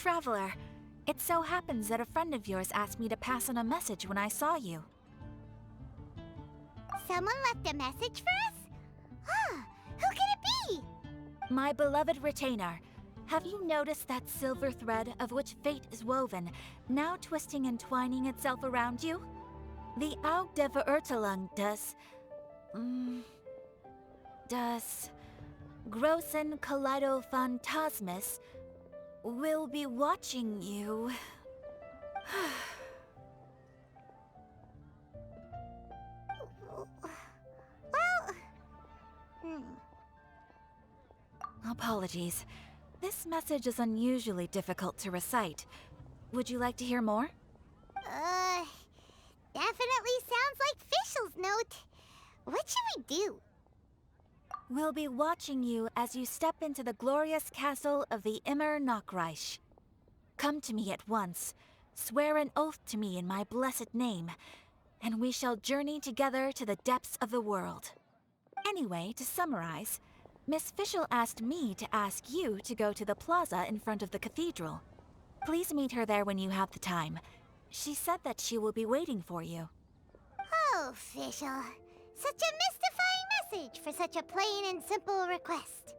Traveler. It so happens that a friend of yours asked me to pass on a message when I saw you. Someone left a message for us? Huh, who could it be? My beloved retainer. Have you noticed that silver thread of which fate is woven, now twisting and twining itself around you? The Aug der Verurteilung does Großen Kaleido-Phantasmus will be watching you. Apologies. This message is unusually difficult to recite. Would you like to hear more? Definitely sounds like Fischl's note. What should we do? We'll be watching you as you step into the glorious castle of the Immer Nachreich. Come to me at once, swear an oath to me in my blessed name, and we shall journey together to the depths of the world. Anyway, to summarize, Miss Fischl asked me to ask you to go to the plaza in front of the cathedral. Please meet her there when you have the time. She said that she will be waiting for you. Oh, Fischl. Such a mystifying message for such a plain and simple request.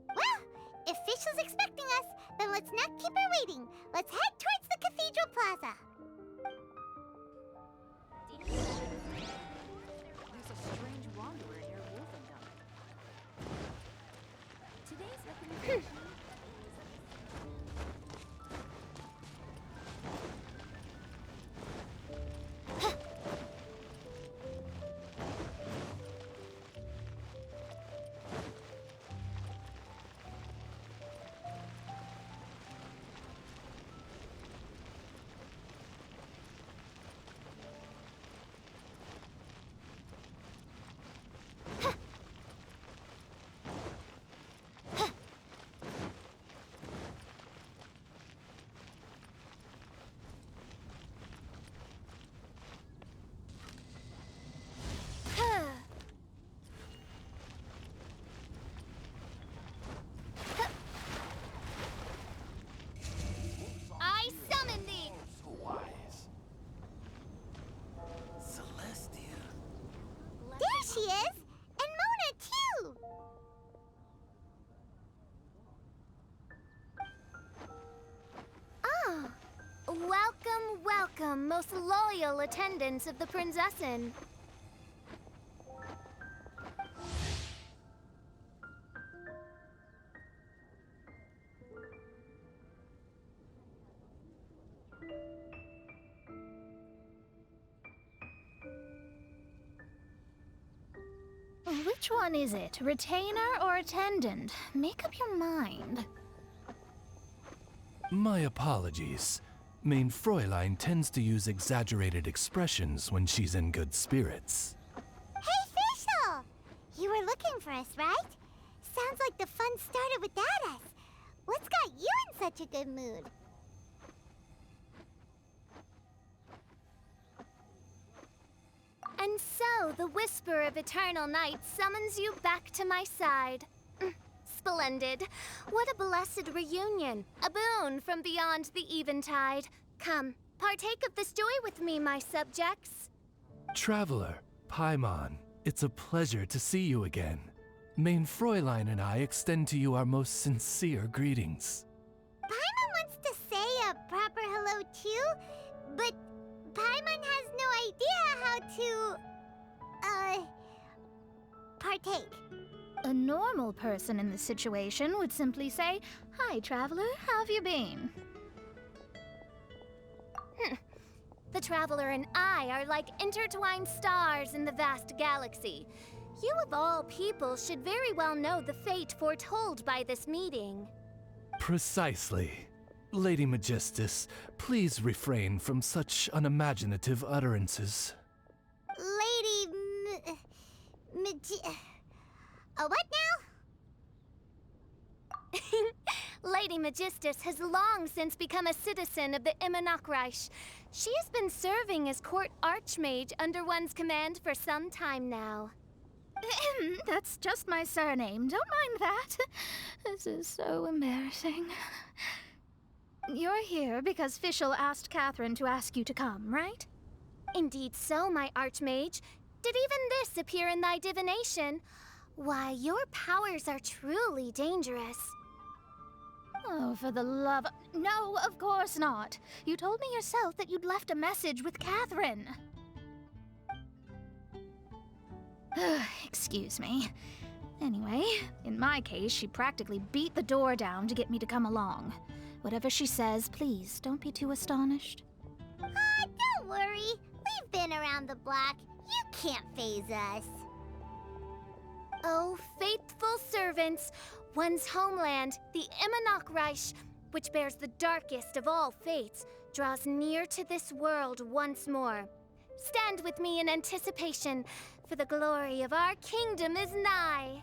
Well, if Fischl's expecting us, then let's not keep her waiting. Let's head towards the cathedral plaza. There's a strange wanderer near Wolfengang. Today's recommendation. I summon thee! So wise. Celestia. There she is! And Mona, too! Ah, welcome, welcome, most loyal attendants of the Prinzessin. Which one is it? Retainer or attendant? Make up your mind. My apologies. Mein Fräulein tends to use exaggerated expressions when she's in good spirits. Hey, Fischl! You were looking for us, right? Sounds like the fun started without us. What's got you in such a good mood? And so, the whisper of eternal night summons you back to my side. Splendid. What a blessed reunion. A boon from beyond the eventide. Come, partake of this joy with me, my subjects. Traveler, Paimon, it's a pleasure to see you again. Mein Fräulein and I extend to you our most sincere greetings. Paimon wants to say a proper hello too, but Paimon has no idea how to, partake. A normal person in this situation would simply say, "Hi, traveler, how have you been?" The Traveler and I are like intertwined stars in the vast galaxy. You of all people should very well know the fate foretold by this meeting. Precisely. Lady Magistus, please refrain from such unimaginative utterances. Lady what now? Lady Magistus has long since become a citizen of the Immer Nachreich. She has been serving as court archmage under one's command for some time now. That's just my surname. Don't mind that. This is so embarrassing. You're here because Fischl asked Catherine to ask you to come, right? Indeed so, my Archmage. Did even this appear in thy divination? Why, your powers are truly dangerous. Oh, for the love... No, of course not. You told me yourself that you'd left a message with Catherine. Excuse me. Anyway, in my case, she practically beat the door down to get me to come along. Whatever she says, please don't be too astonished. Don't worry. We've been around the block. You can't faze us. Oh, faithful servants, one's homeland, the Immernochreich, which bears the darkest of all fates, draws near to this world once more. Stand with me in anticipation, for the glory of our kingdom is nigh.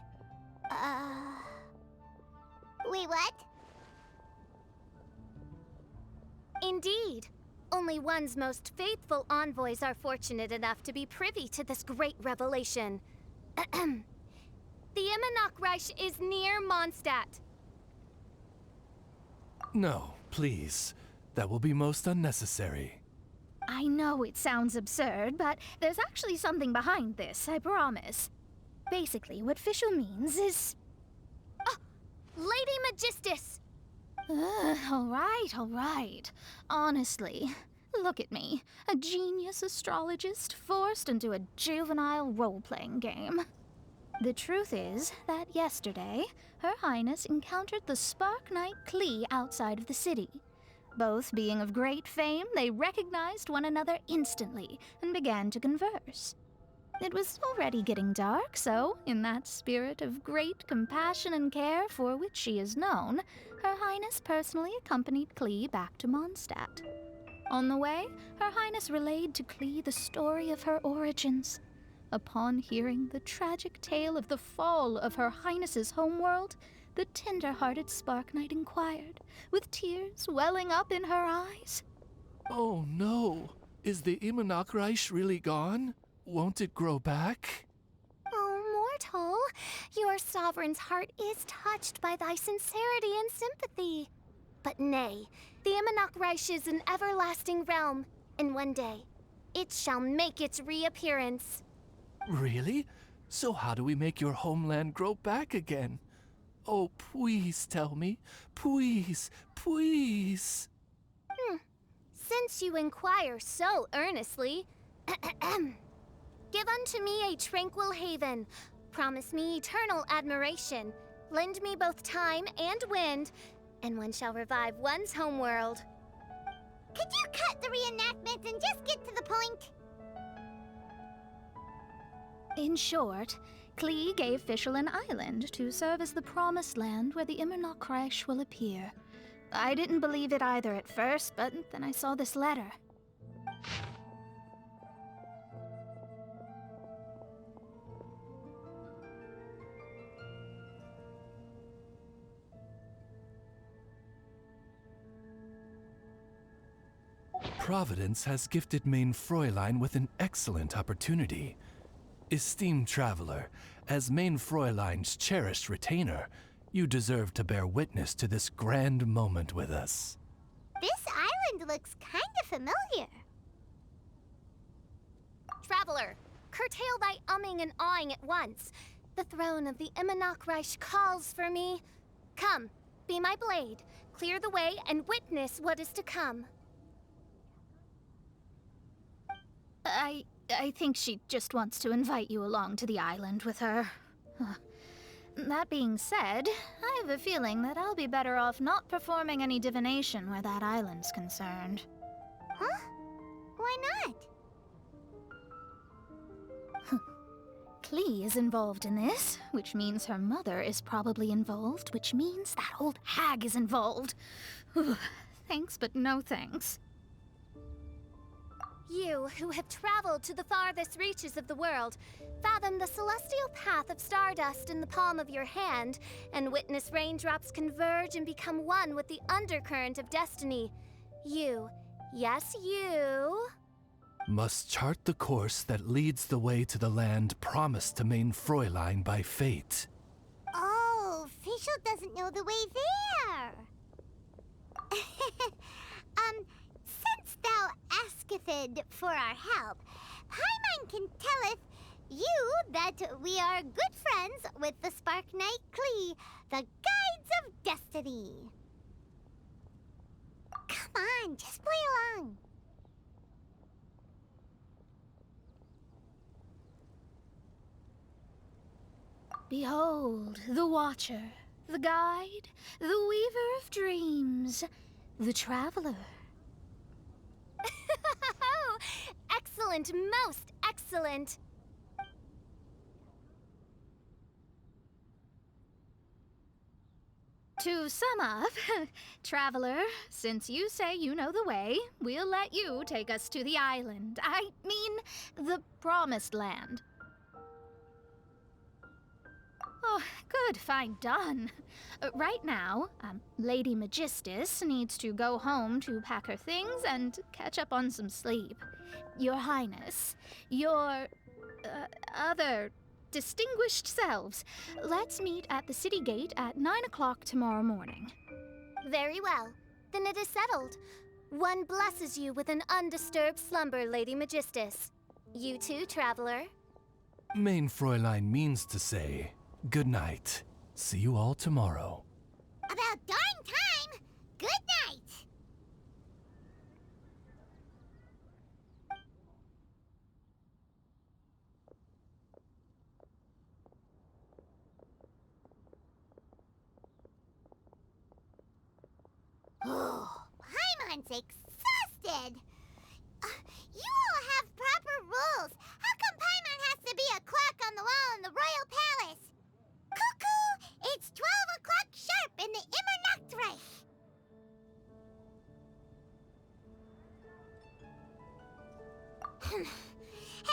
Wait, what? Indeed. Only one's most faithful envoys are fortunate enough to be privy to this great revelation. The Immernochreich is near Mondstadt. No, please. That will be most unnecessary. I know it sounds absurd, but there's actually something behind this, I promise. Basically, what Fischl means is... Lady Magistus! All right. Honestly, look at me. A genius astrologist forced into a juvenile role-playing game. The truth is that yesterday, Her Highness encountered the Spark Knight Klee outside of the city. Both being of great fame, they recognized one another instantly and began to converse. It was already getting dark, so, in that spirit of great compassion and care for which she is known, Her Highness personally accompanied Klee back to Mondstadt. On the way, Her Highness relayed to Klee the story of her origins. Upon hearing the tragic tale of the fall of Her Highness's homeworld, the tender-hearted Spark Knight inquired, with tears welling up in her eyes. Oh no! Is the Immernochreich really gone? Won't it grow back? Oh, mortal, your sovereign's heart is touched by thy sincerity and sympathy. But nay, the Immernochreich is an everlasting realm, and one day, it shall make its reappearance. Really? So how do we make your homeland grow back again? Oh, please tell me. Please. Since you inquire so earnestly, give unto me a tranquil haven, promise me eternal admiration, lend me both time and wind, and one shall revive one's homeworld. Could you cut the reenactment and just get to the point? In short, Klee gave Fischl an island to serve as the promised land where the Immernochreich will appear. I didn't believe it either at first, but then I saw this letter. Providence has gifted Main Fräulein with an excellent opportunity. Esteemed traveler, as Main Fräulein's cherished retainer, you deserve to bear witness to this grand moment with us. This island looks kind of familiar. Traveler, curtail thy umming and awing at once. The throne of the Immernochreich calls for me. Come, be my blade, clear the way, and witness what is to come. I think she just wants to invite you along to the island with her. That being said, I have a feeling that I'll be better off not performing any divination where that island's concerned. Huh? Why not? Klee is involved in this, which means her mother is probably involved, which means that old hag is involved. Thanks, but no thanks. You, who have traveled to the farthest reaches of the world, fathom the celestial path of stardust in the palm of your hand, and witness raindrops converge and become one with the undercurrent of destiny. You, yes you, Must chart the course that leads the way to the land promised to Main Fräulein by fate. Oh, Fischl doesn't know the way there. Since thou asketh for our help, Paimon can telleth you that we are good friends with the Spark Knight Klee, the Guides of Destiny. Come on, just play along. Behold, the Watcher, the Guide, the Weaver of Dreams, the Traveler. Excellent, most excellent. To sum up, Traveler, since you say you know the way, we'll let you take us to the island. I mean, the Promised Land. Oh, good, fine, done. Right now, Lady Magistus needs to go home to pack her things and catch up on some sleep. Your Highness, your other distinguished selves, let's meet at the city gate at 9 o'clock tomorrow morning. Very well. Then it is settled. One blesses you with an undisturbed slumber, Lady Magistus. You too, Traveler. Main Fräulein means to say, good night. See you all tomorrow. About darn time! Good night! Oh, Paimon's exhausted! You all have proper rules. How come Paimon has to be a clock on the wall in the royal palace? Cuckoo! It's 12 o'clock sharp in the Immernachtreich!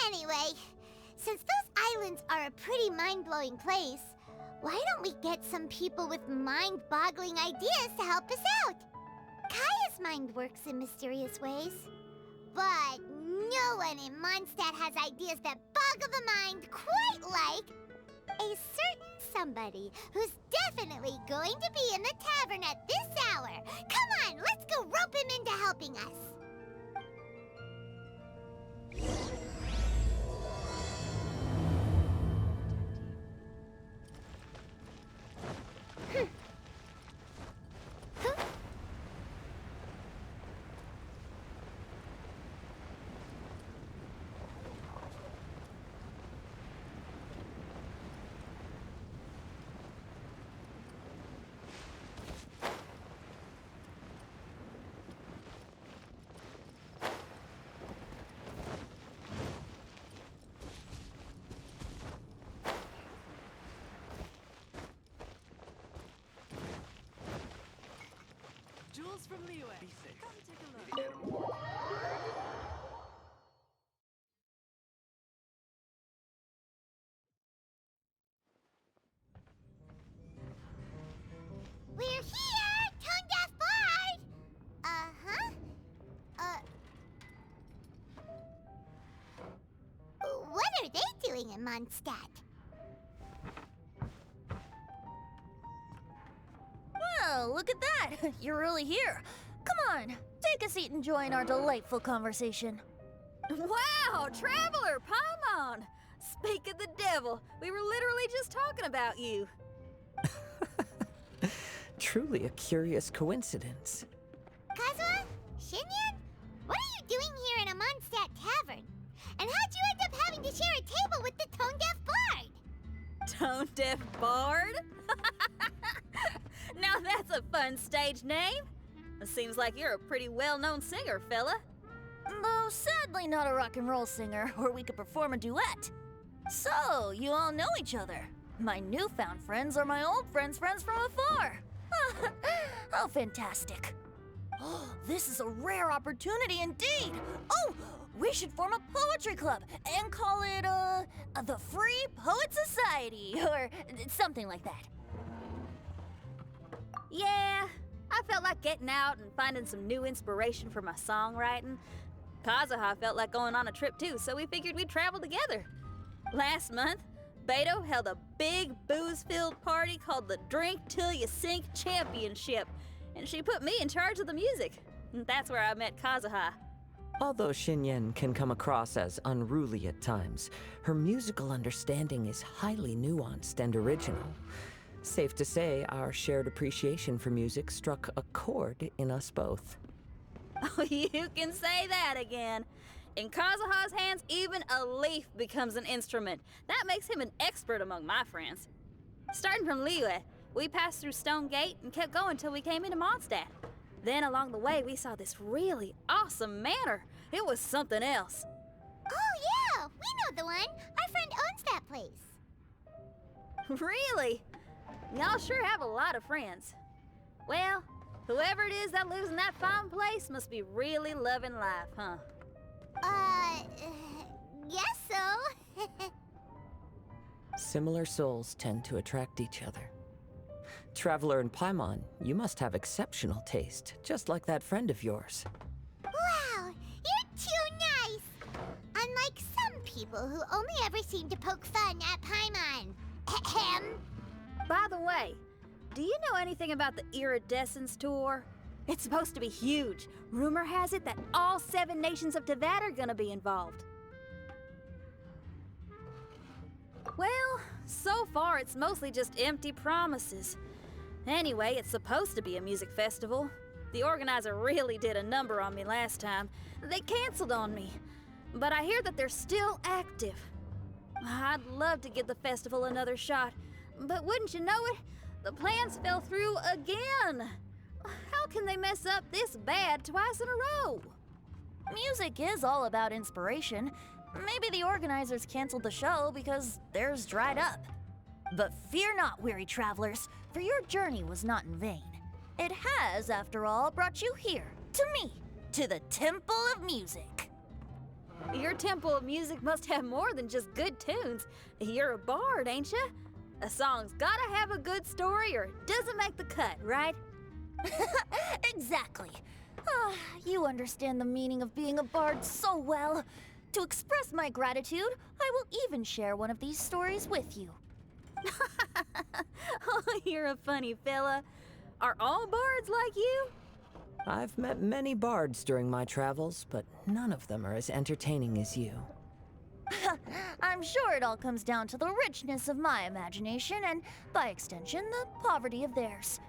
Anyway, since those islands are a pretty mind-blowing place, why don't we get some people with mind-boggling ideas to help us out? Kaya's mind works in mysterious ways. But no one in Mondstadt has ideas that boggle the mind quite like a certain somebody who's definitely going to be in the tavern at this hour. Come on, let's go rope him into helping us. Jules from Liyue. Come take a look. We're here, Tongue-Deaf Bard! Uh-huh. What are they doing in Mondstadt? Well, look at that! You're really here. Come on, take a seat and join our delightful conversation. Wow, Traveler, Paimon! Speak of the devil, we were literally just talking about you. Truly a curious coincidence. Kazuha? Shinyan? What are you doing here in a Mondstadt tavern? And how'd you end up having to share a table with the Tone-Deaf Bard? Tone-Deaf Bard? Now that's a fun stage name. It seems like you're a pretty well-known singer, fella. Though sadly not a rock and roll singer, or we could perform a duet. So, you all know each other. My newfound friends are my old friends' friends from afar. How fantastic. This is a rare opportunity indeed. Oh, we should form a poetry club and call it, the Free Poet Society, or something like that. Yeah, I felt like getting out and finding some new inspiration for my songwriting. Kazuha felt like going on a trip too, so we figured we'd travel together. Last month, Beto held a big booze-filled party called the Drink Till You Sink Championship, and she put me in charge of the music. And that's where I met Kazuha. Although Xinyan can come across as unruly at times, her musical understanding is highly nuanced and original. Safe to say, our shared appreciation for music struck a chord in us both. Oh, you can say that again. In Kazuha's hands, even a leaf becomes an instrument. That makes him an expert among my friends. Starting from Liyue, we passed through Stone Gate and kept going till we came into Mondstadt. Then along the way, we saw this really awesome manor. It was something else. Oh, yeah, we know the one. Our friend owns that place. Really? Y'all sure have a lot of friends. Well, whoever it is that lives in that fine place must be really loving life, huh? Guess so. Similar souls tend to attract each other. Traveler and Paimon, you must have exceptional taste, just like that friend of yours. Wow, you're too nice. Unlike some people who only ever seem to poke fun at Paimon. Ahem. By the way, do you know anything about the Iridescence tour? It's supposed to be huge. Rumor has it that all 7 nations of Teyvat are gonna be involved. Well, so far it's mostly just empty promises. Anyway, it's supposed to be a music festival. The organizer really did a number on me last time. They canceled on me. But I hear that they're still active. I'd love to give the festival another shot. But wouldn't you know it, the plans fell through again. How can they mess up this bad twice in a row? Music is all about inspiration. Maybe the organizers canceled the show because theirs dried up. But fear not, weary travelers, for your journey was not in vain. It has, after all, brought you here, to me, to the Temple of Music. Your Temple of Music must have more than just good tunes. You're a bard, ain't ya? A song's gotta have a good story or it doesn't make the cut, right? Exactly. You understand the meaning of being a bard so well. To express my gratitude, I will even share one of these stories with you. Oh, you're a funny fella. Are all bards like you? I've met many bards during my travels, but none of them are as entertaining as you. I'm sure it all comes down to the richness of my imagination and, by extension, the poverty of theirs.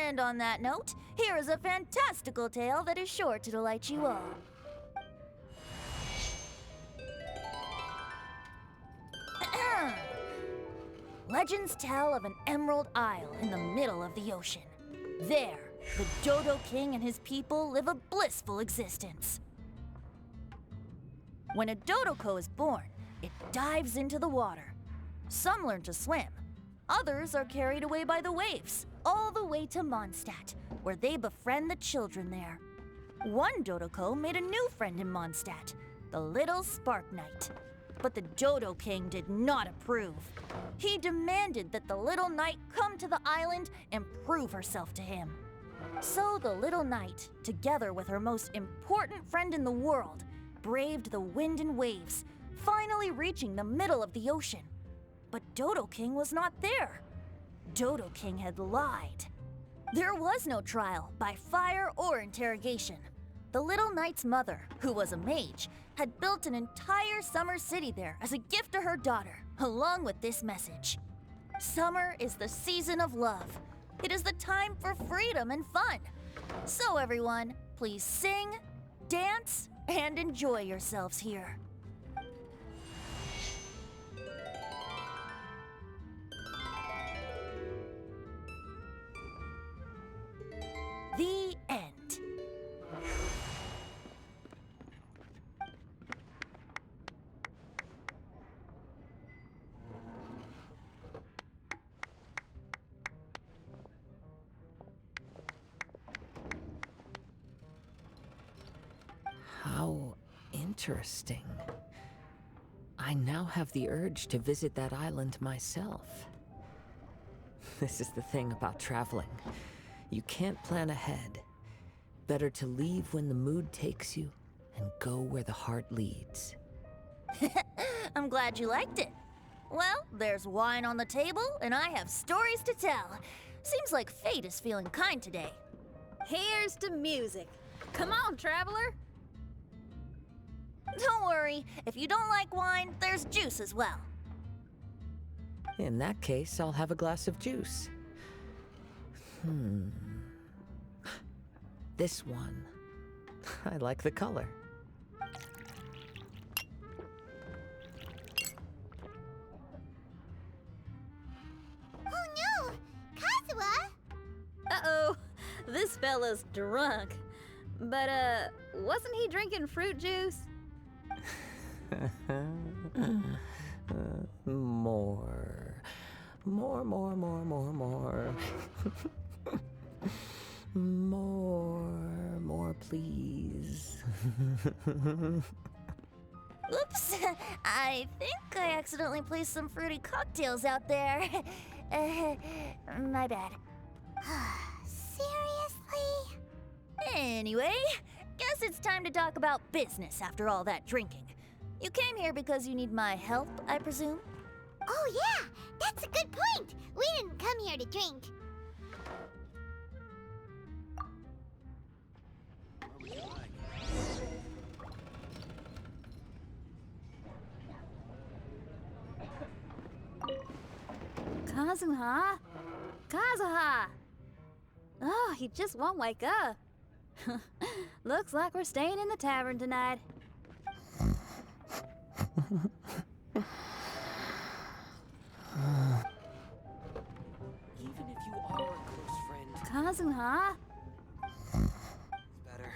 And on that note, here is a fantastical tale that is sure to delight you all. Legends tell of an emerald isle in the middle of the ocean. There, the Dodo King and his people live a blissful existence. When a Dodoko is born, it dives into the water. Some learn to swim. Others are carried away by the waves, all the way to Mondstadt, where they befriend the children there. One Dodoko made a new friend in Mondstadt, the little Spark Knight. But the Dodo King did not approve. He demanded that the little knight come to the island and prove herself to him. So the little knight, together with her most important friend in the world, braved the wind and waves, finally reaching the middle of the ocean. But Dodo King was not there. Dodo King had lied. There was no trial by fire or interrogation. The little knight's mother, who was a mage, had built an entire summer city there as a gift to her daughter, along with this message. Summer is the season of love. It is the time for freedom and fun. So everyone, please sing, dance, and enjoy yourselves here. The end. How interesting. I now have the urge to visit that island myself. This is the thing about traveling. You can't plan ahead. Better to leave when the mood takes you and go where the heart leads. I'm glad you liked it. Well, there's wine on the table, and I have stories to tell. Seems like fate is feeling kind today. Here's to music. Come on, traveler. Don't worry, if you don't like wine, there's juice as well. In that case, I'll have a glass of juice. This one. I like the color. Oh no! Kazuha! Uh-oh, this fella's drunk. But, wasn't he drinking fruit juice? More. More, please. Oops, I think I accidentally placed some fruity cocktails out there. My bad. Seriously? Anyway, guess it's time to talk about business after all that drinking. You came here because you need my help, I presume? Oh yeah, that's a good point. We didn't come here to drink. Kazuha? Kazuha! Oh, he just won't wake up. Looks like we're staying in the tavern tonight. Even if you are a close friend, Kazuha? it's better.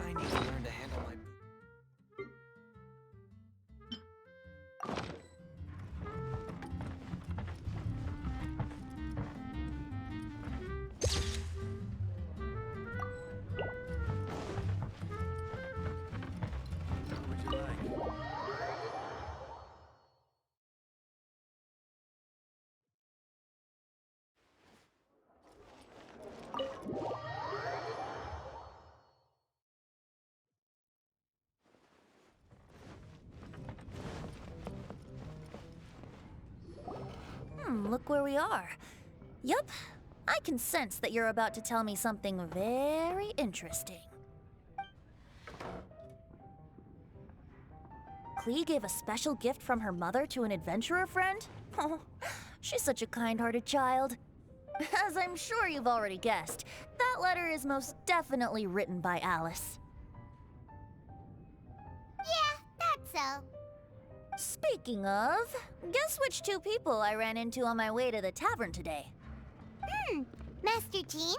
I need to learn to handle my... What would you like? Look where we are. Yup, I can sense that you're about to tell me something very interesting. Klee gave a special gift from her mother to an adventurer friend? Oh, she's such a kind-hearted child. As I'm sure you've already guessed, that letter is most definitely written by Alice. Yeah, that's so. Speaking of, guess which two people I ran into on my way to the tavern today? Master Jean?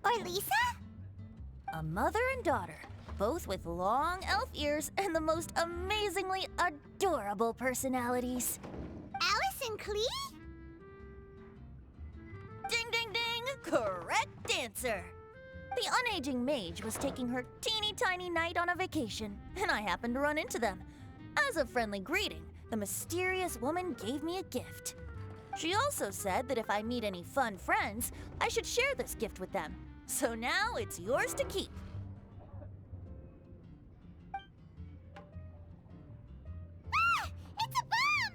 Or Lisa? A mother and daughter, both with long elf ears and the most amazingly adorable personalities. Alice and Klee? Ding ding ding! Correct answer! The unaging mage was taking her teeny tiny knight on a vacation, and I happened to run into them. As a friendly greeting, the mysterious woman gave me a gift. She also said that if I meet any fun friends, I should share this gift with them. So now it's yours to keep. Ah! It's a bomb!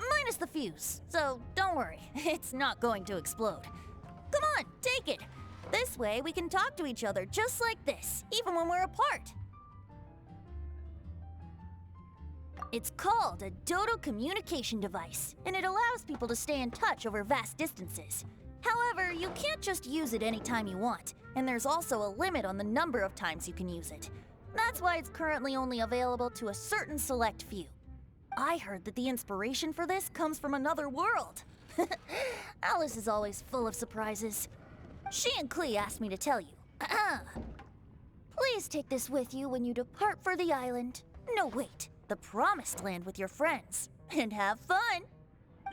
Minus the fuse, so don't worry, it's not going to explode. Come on, take it. This way we can talk to each other just like this, even when we're apart. It's called a Dodo communication device, and it allows people to stay in touch over vast distances. However, you can't just use it anytime you want, and there's also a limit on the number of times you can use it. That's why it's currently only available to a certain select few. I heard that the inspiration for this comes from another world. Alice is always full of surprises. She and Klee asked me to tell you. Please take this with you when you depart for the island. No, wait, the Promised Land with your friends. And have fun.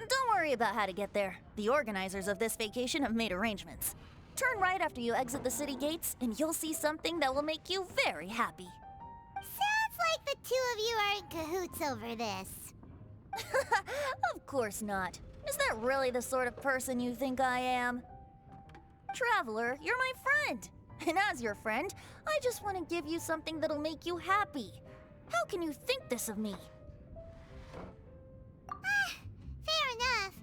Don't worry about how to get there. The organizers of this vacation have made arrangements. Turn right after you exit the city gates, and you'll see something that will make you very happy. Sounds like the two of you are in cahoots over this. Of course not. Is that really the sort of person you think I am? Traveler, you're my friend. And as your friend, I just want to give you something that'll make you happy. How can you think this of me? Fair enough.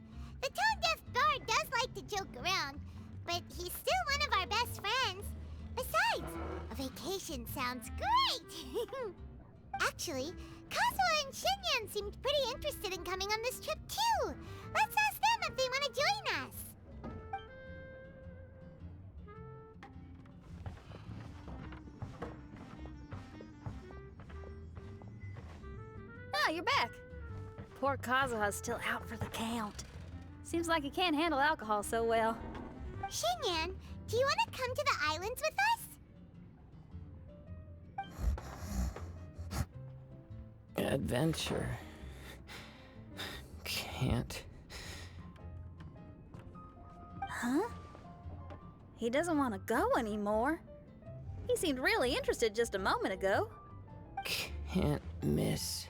The tone-deaf bard does like to joke around, but he's still one of our best friends. Besides, a vacation sounds great! Actually, Kazuha and Shinyan seemed pretty interested in coming on this trip too. Let's ask them if they want to join us. Ah, you're back. Poor Kazuha's still out for the count. Seems like he can't handle alcohol so well. Shinyan, do you want to come to the islands with us? Adventure. Can't. Huh? He doesn't want to go anymore. He seemed really interested just a moment ago. Can't miss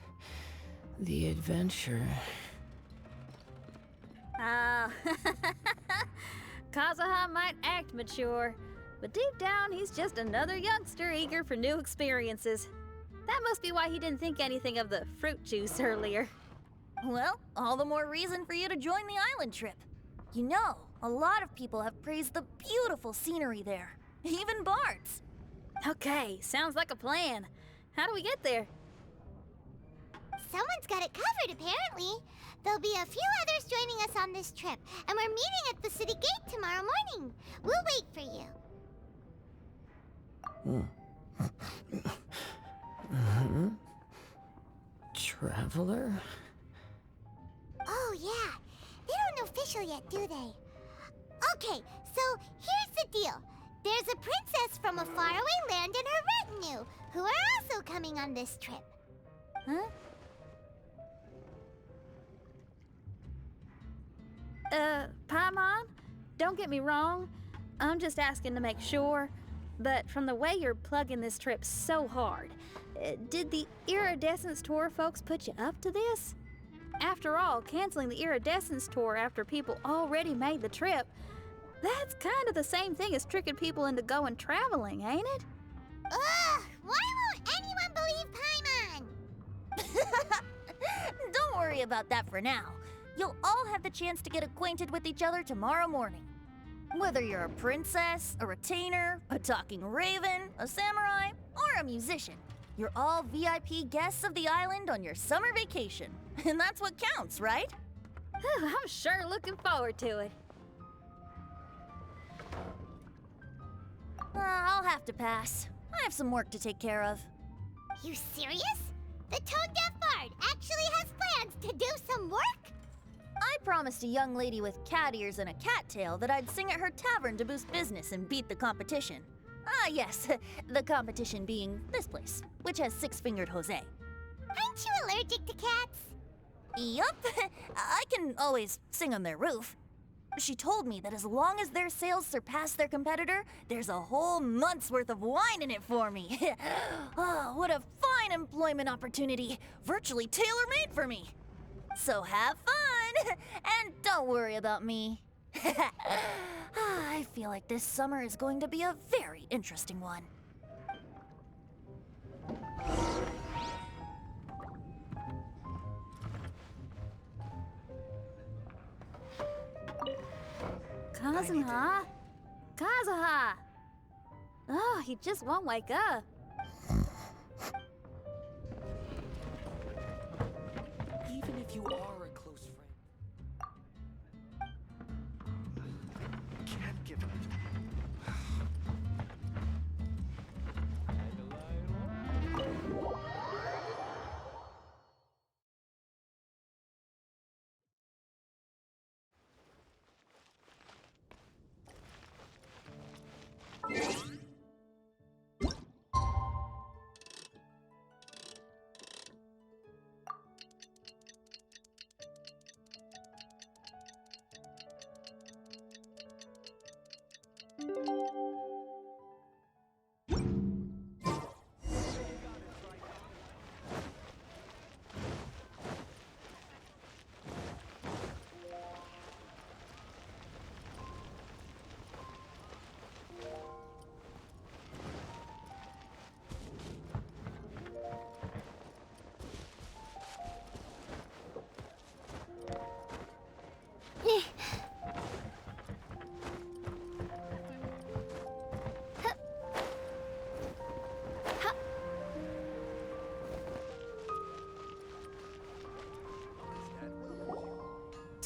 the adventure. Ah, Kazuha might act mature, but deep down he's just another youngster eager for new experiences. That must be why he didn't think anything of the fruit juice earlier. Well, all the more reason for you to join the island trip. You know, a lot of people have praised the beautiful scenery there. Even bards. Okay, sounds like a plan. How do we get there? Someone's got it covered, apparently. There'll be a few others joining us on this trip, and we're meeting at the city gate tomorrow morning. We'll wait for you. Traveler? Oh, yeah. They don't know official yet, do they? Okay, so here's the deal. There's a princess from a faraway land and her retinue, who are also coming on this trip. Huh? Paimon, don't get me wrong. I'm just asking to make sure. But from the way you're plugging this trip so hard, did the Iridescence Tour folks put you up to this? After all, canceling the Iridescence Tour after people already made the trip, that's kind of the same thing as tricking people into going traveling, ain't it? Ugh! Why won't anyone believe Paimon? Don't worry about that for now. You'll all have the chance to get acquainted with each other tomorrow morning. Whether you're a princess, a retainer, a talking raven, a samurai, or a musician, you're all VIP guests of the island on your summer vacation. And that's what counts, right? I'm sure looking forward to it. I'll have to pass. I have some work to take care of. You serious? The tone-deaf bard actually has plans to do some work? I promised a young lady with cat ears and a cattail that I'd sing at her tavern to boost business and beat the competition. Ah, yes, the competition being this place, which has six-fingered Jose. Aren't you allergic to cats? Yup, I can always sing on their roof. She told me that as long as their sales surpass their competitor, there's a whole month's worth of wine in it for me. Oh, what a fine employment opportunity, virtually tailor-made for me. So have fun, and don't worry about me. I feel like this summer is going to be a very interesting one. Kazuha? Kazuha! Oh, he just won't wake up. Even if you are a close friend, can't give up.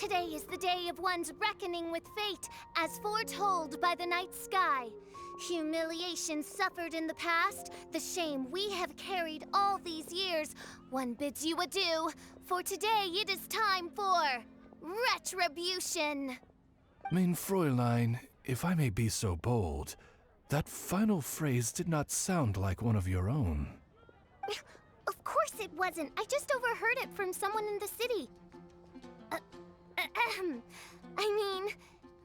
Today is the day of one's reckoning with fate, as foretold by the night sky. Humiliation suffered in the past, the shame we have carried all these years, one bids you adieu, for today it is time for retribution. Mein Fräulein, if I may be so bold, that final phrase did not sound like one of your own. Of course it wasn't. I just overheard it from someone in the city. I mean,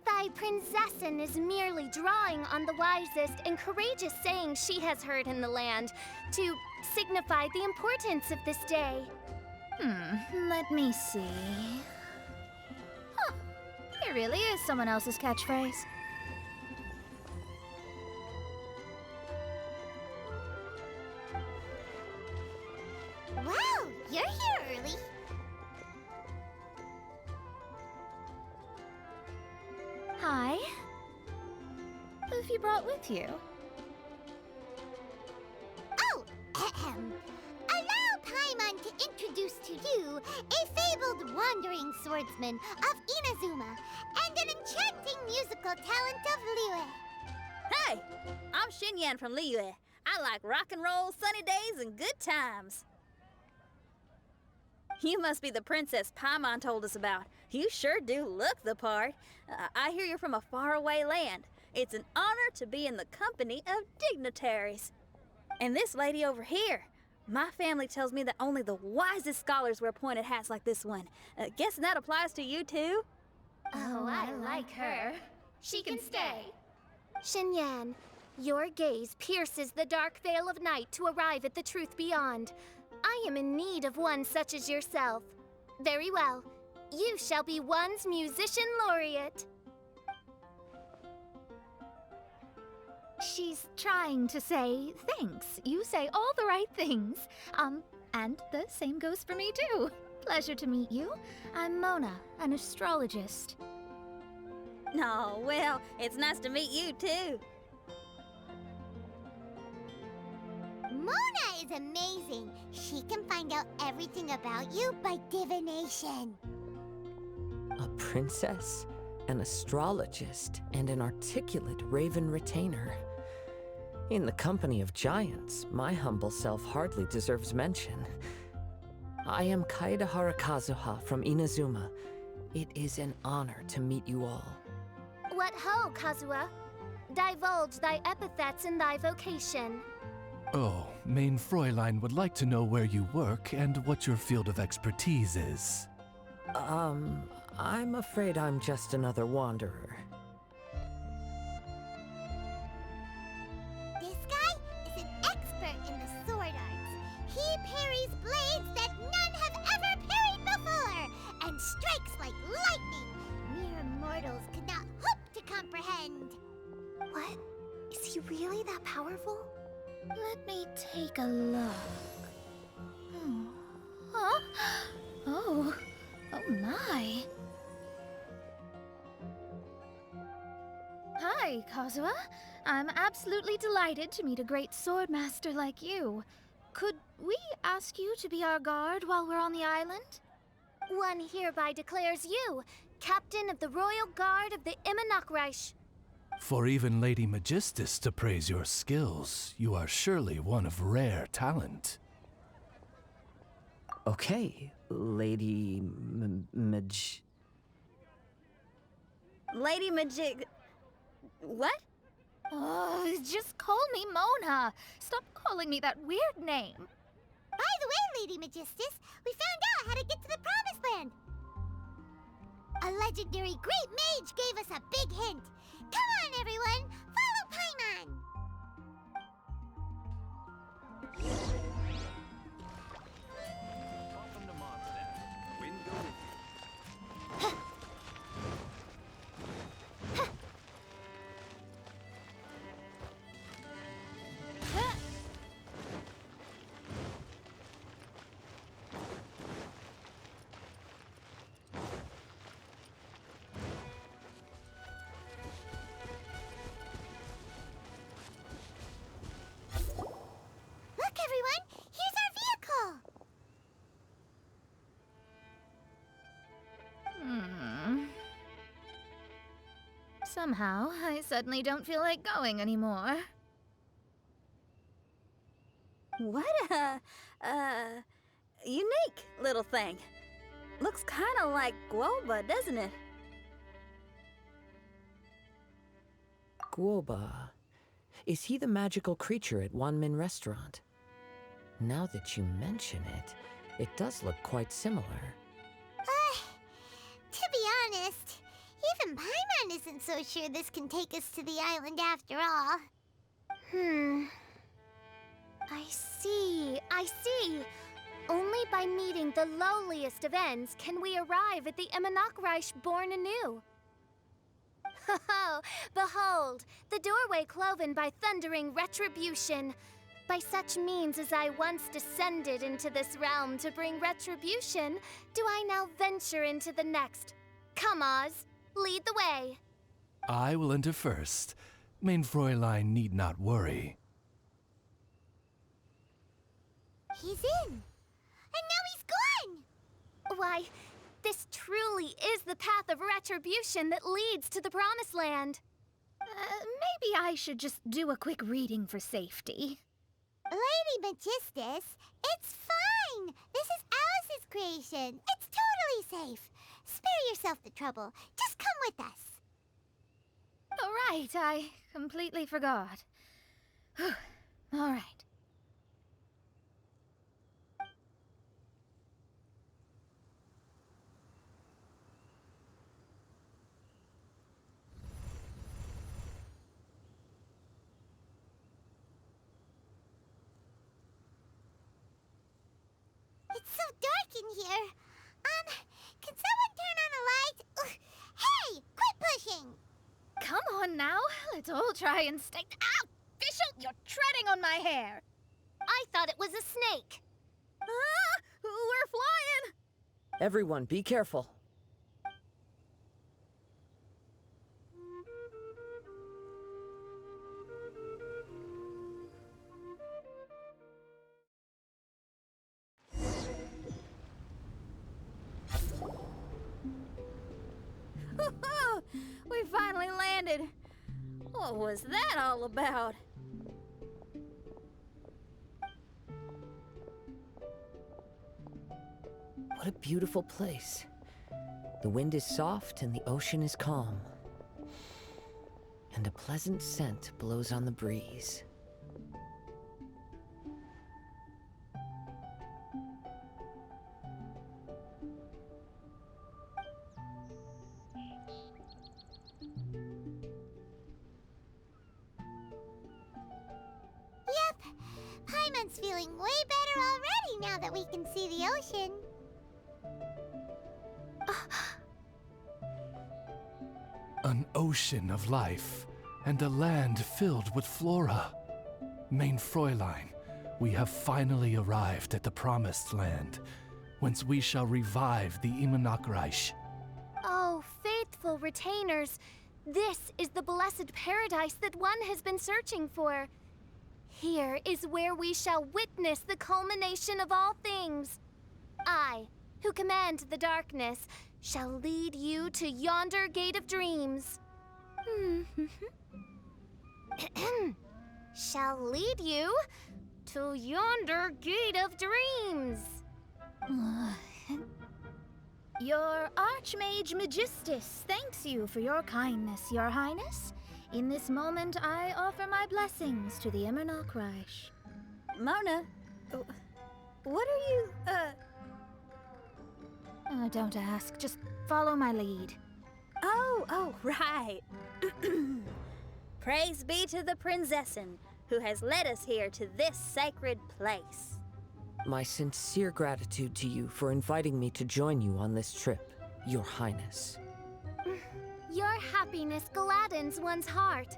thy prinzessin is merely drawing on the wisest and courageous sayings she has heard in the land to signify the importance of this day. Let me see. Huh, it really is someone else's catchphrase. Wow, you're here early. Hi. Who have you brought with you? Oh, ahem. Allow Paimon to introduce to you a fabled wandering swordsman of Inazuma and an enchanting musical talent of Liyue. Hey, I'm Xinyan from Liyue. I like rock and roll, sunny days, and good times. You must be the princess Paimon told us about. You sure do look the part. I hear you're from a faraway land. It's an honor to be in the company of dignitaries. And this lady over here, my family tells me that only the wisest scholars wear pointed hats like this one. Guessing that applies to you too? Oh, I like her. She can stay. Xinyan, your gaze pierces the dark veil of night to arrive at the truth beyond. I am in need of one such as yourself. Very well. You shall be one's musician laureate. She's trying to say thanks. You say all the right things. And the same goes for me too. Pleasure to meet you. I'm Mona, an astrologist. Oh, well, it's nice to meet you too. Mona is amazing. She can find out everything about you by divination. A princess, an astrologist, and an articulate raven retainer. In the company of giants, my humble self hardly deserves mention. I am Kaeda Harakazuha from Inazuma. It is an honor to meet you all. What ho, Kazuha? Divulge thy epithets and thy vocation. Oh, Mein Fräulein would like to know where you work and what your field of expertise is. I'm afraid I'm just another wanderer. This guy is an expert in the sword arts. He parries blades that none have ever parried before, and strikes like lightning. Mere mortals could not hope to comprehend. What? Is he really that powerful? Let me take a look. Huh? Oh my. Hi, Kazuha. I'm absolutely delighted to meet a great swordmaster like you. Could we ask you to be our guard while we're on the island? One hereby declares you captain of the Royal Guard of the Immernachtreich. For even Lady Magistus to praise your skills, you are surely one of rare talent. Okay, Lady Lady Majig... What? Oh, just call me Mona. Stop calling me that weird name. By the way, Lady Magistus, we found out how to get to the Promised Land. A legendary great mage gave us a big hint. Come on, everyone! Follow Paimon! Welcome to Mondstadt. Wind go with you. Somehow, I suddenly don't feel like going anymore. What a, unique little thing. Looks kind of like Guoba, doesn't it? Guoba. Is he the magical creature at Wanmin Restaurant? Now that you mention it, it does look quite similar. To be honest, even Paimon isn't so sure this can take us to the island after all. I see. Only by meeting the lowliest of ends can we arrive at the Imanakreich born anew. Ho, behold, the doorway cloven by thundering retribution. By such means as I once descended into this realm to bring retribution, do I now venture into the next. Come, Oz, lead the way. I will enter first. Main Fräulein need not worry. He's in. And now he's gone! Why, this truly is the path of retribution that leads to the Promised Land. Maybe I should just do a quick reading for safety. Lady Magistus, it's fine! This is Alice's creation. It's totally safe. Spare yourself the trouble. Just come with us. All right, I completely forgot. All right. It's so dark in here. Can someone turn on a light? Ugh. Hey, quit pushing! Come on now, let's all try and stay. Ow! Fischl, you're treading on my hair! I thought it was a snake. Ah, we're flying! Everyone, be careful. We finally landed. What was that all about? What a beautiful place. The wind is soft and the ocean is calm. And a pleasant scent blows on the breeze. Yep. Paimon's feeling way better already now that we can see the ocean. An ocean of life, and a land filled with flora. Main Fräulein, we have finally arrived at the Promised Land, whence we shall revive the Imanakreich. Oh, faithful retainers, this is the blessed paradise that one has been searching for. Here is where we shall witness the culmination of all things. I, who command the darkness, shall lead you to yonder gate of dreams. Shall lead you to yonder gate of dreams. Your Archmage Magistus thanks you for your kindness, Your Highness. In this moment, I offer my blessings to the Imanakreich. Mona, what are you, Don't ask, just follow my lead. Oh, right. Praise be to the Prinzessin, who has led us here to this sacred place. My sincere gratitude to you for inviting me to join you on this trip, Your Highness. Your happiness gladdens one's heart.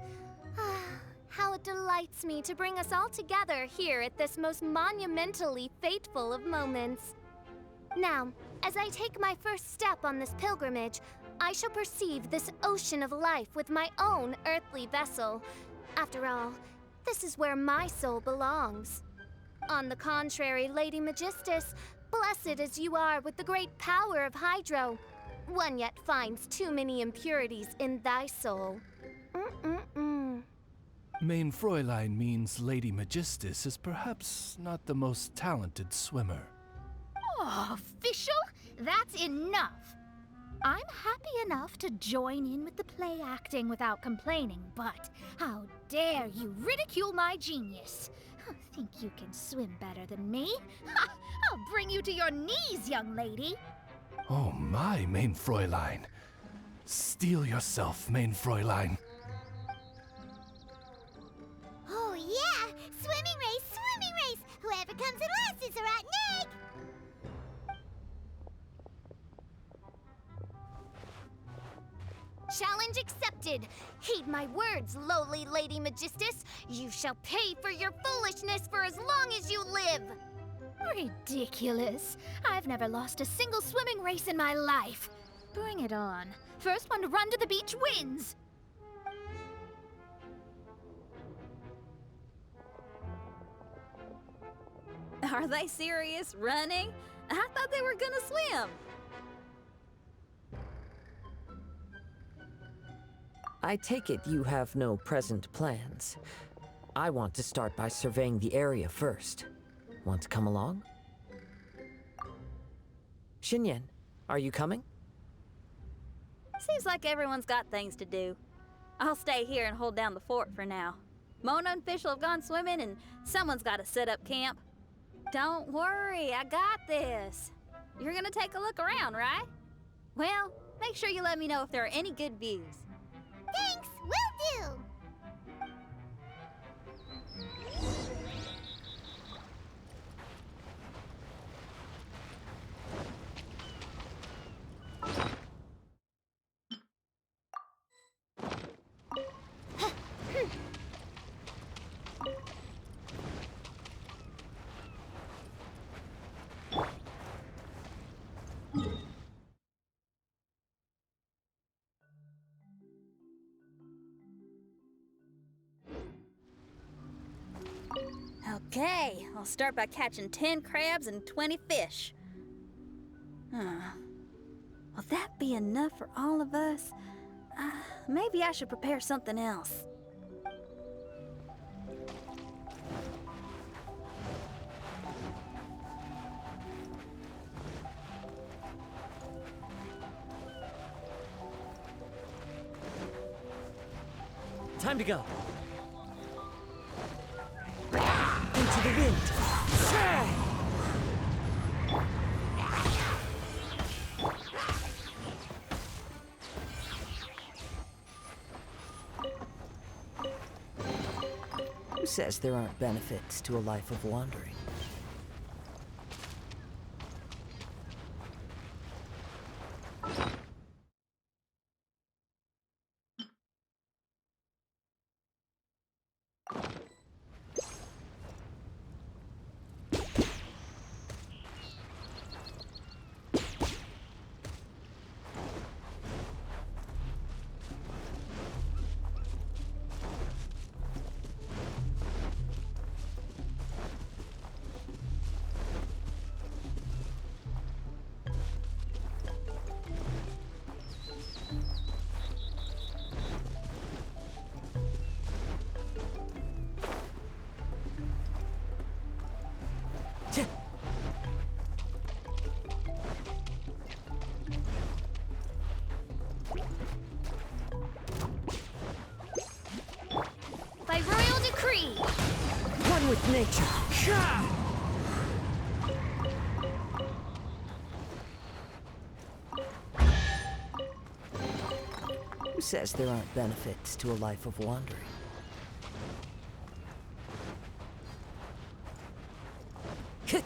How it delights me to bring us all together here at this most monumentally fateful of moments. Now, as I take my first step on this pilgrimage, I shall perceive this ocean of life with my own earthly vessel. After all, this is where my soul belongs. On the contrary, Lady Magistus, blessed as you are with the great power of Hydro, one yet finds too many impurities in thy soul. Main Fräulein means Lady Magistus is perhaps not the most talented swimmer. Oh, official? That's enough. I'm happy enough to join in with the play acting without complaining, but how dare you ridicule my genius? Think you can swim better than me? Ha! I'll bring you to your knees, young lady. Oh my, Main Fräulein. Steel yourself, Main Fräulein. Oh yeah! Swimming race, swimming race! Whoever comes in last is a rotten egg! Challenge accepted. Heed my words, lowly Lady Magistus. You shall pay for your foolishness for as long as you live. Ridiculous. I've never lost a single swimming race in my life. Bring it on. First one to run to the beach wins. Are they serious? Running? I thought they were gonna swim. I take it you have no present plans. I want to start by surveying the area first. Want to come along? Xinyan, are you coming? Seems like everyone's got things to do. I'll stay here and hold down the fort for now. Mona and Fischl have gone swimming and someone's got to set up camp. Don't worry, I got this. You're gonna take a look around, right? Well, make sure you let me know if there are any good views. Thanks, will do! Okay, I'll start by catching 10 crabs and 20 fish. Will that be enough for all of us? Maybe I should prepare something else. Time to go. Into the wind. Who says there aren't benefits to a life of wandering? By royal decree. One with nature. Who says there aren't benefits to a life of wandering? Hit!